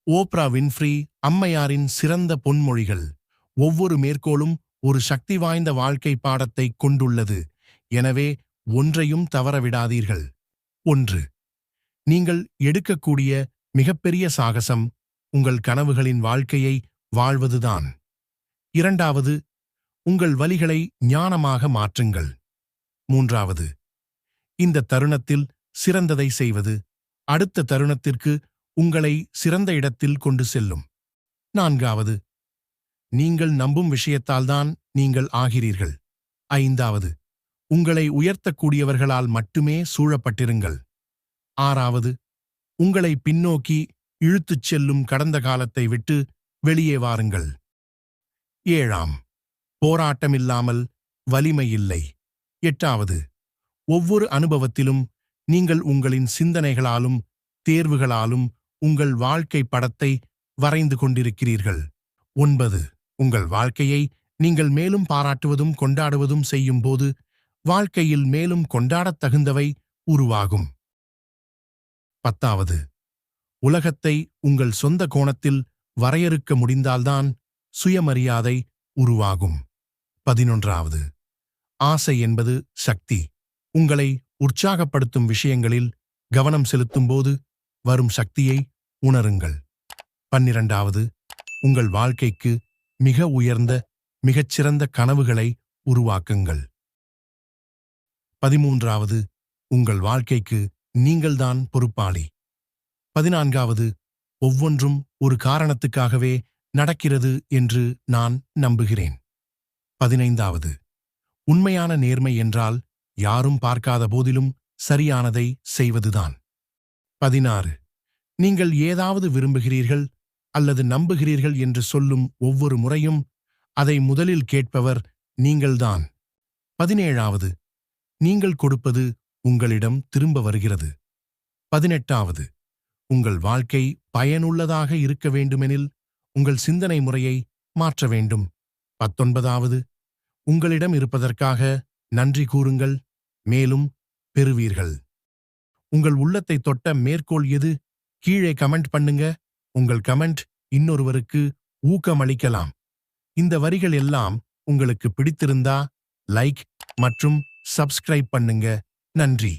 Opera WindFree அம்மையாரின் சிறந்த பொன்மொழிகள். ஒவ்வொரு மேற்கோளும் ஒரு சக்தி வாய்ந்த வாழ்க்கை பாடத்தை கொண்டுள்ளது. எனவே ஒன்றையும் தவறவிடாதீர்கள். 1. நீங்கள் எடுக்கக்கூடிய மிகப்பெரிய சாகசம் உங்கள் கனவுகளின் வாழ்க்கையை வாழ்வதுதான். 2. உங்கள் வலிகளை ஞானமாக மாற்றுங்கள். 3. இந்த தருணத்தில் சிறந்ததை செய்வது அடுத்த தருணத்திற்கு உங்களை சிறந்த இடத்தில் கொண்டு செல்லும். 4. நீங்கள் நம்பும் விஷயத்தால்தான் நீங்கள் ஆகிறீர்கள். 5. உங்களை உயர்த்தக்கூடியவர்களால் மட்டுமே சூழப்பட்டிருங்கள். 6. உங்களை பின்னோக்கி இழுத்துச் செல்லும் கடந்த காலத்தை விட்டு வெளியே வாருங்கள். 7. போராட்டமில்லாமல் வலிமை இல்லை. 8. ஒவ்வொரு அனுபவத்திலும் நீங்கள் உங்களின் சிந்தனைகளாலும் தேர்வுகளாலும் உங்கள் வாழ்க்கை படத்தை வரைந்து கொண்டிருக்கிறீர்கள். 9. உங்கள் வாழ்க்கையை நீங்கள் மேலும் பாராட்டுவதும் கொண்டாடுவதும் செய்யும்போது வாழ்க்கையில் மேலும் கொண்டாடத் தகுந்தவை உருவாகும். 10. உலகத்தை உங்கள் சொந்த கோணத்தில் வரையறுக்க முடிந்தால்தான் சுயமரியாதை உருவாகும். 11. ஆசை என்பது சக்தி. உங்களை உற்சாகப்படுத்தும் விஷயங்களில் கவனம் செலுத்தும்போது வரும் சக்தியை உணருங்கள். 12. உங்கள் வாழ்க்கைக்கு மிக உயர்ந்த மிகச்சிறந்த கனவுகளை உருவாக்குங்கள். 13. உங்கள் வாழ்க்கைக்கு நீங்கள்தான் பொறுப்பாளி. 14. ஒவ்வொன்றும் ஒரு காரணத்துக்காகவே நடக்கிறது என்று நான் நம்புகிறேன். 15. உண்மையான நேர்மை என்றால் யாரும் பார்க்காத போதிலும் சரியானதை செய்வதுதான். 16. நீங்கள் ஏதாவது விரும்புகிறீர்கள் அல்லது நம்புகிறீர்கள் என்று சொல்லும் ஒவ்வொரு முறையும் அதை முதலில் கேட்பவர் நீங்கள்தான். 17. நீங்கள் கொடுப்பது உங்களிடம் திரும்ப வருகிறது. 18. உங்கள் வாழ்க்கை பயனுள்ளதாக இருக்க வேண்டுமெனில் உங்கள் சிந்தனை முறையை மாற்ற வேண்டும். 19. உங்களிடம் இருப்பதற்காக நன்றி கூறுங்கள், மேலும் பெறுவீர்கள். உங்கள் உள்ளத்தை தொட்ட மேற்கோள் எது? கீழே கமெண்ட் பண்ணுங்க. உங்கள் கமெண்ட் இன்னொருவருக்கு ஊக்கமளிக்கலாம். இந்த வரிகள் எல்லாம் உங்களுக்கு பிடித்திருந்தா லைக் மற்றும் சப்ஸ்கிரைப் பண்ணுங்க. நன்றி.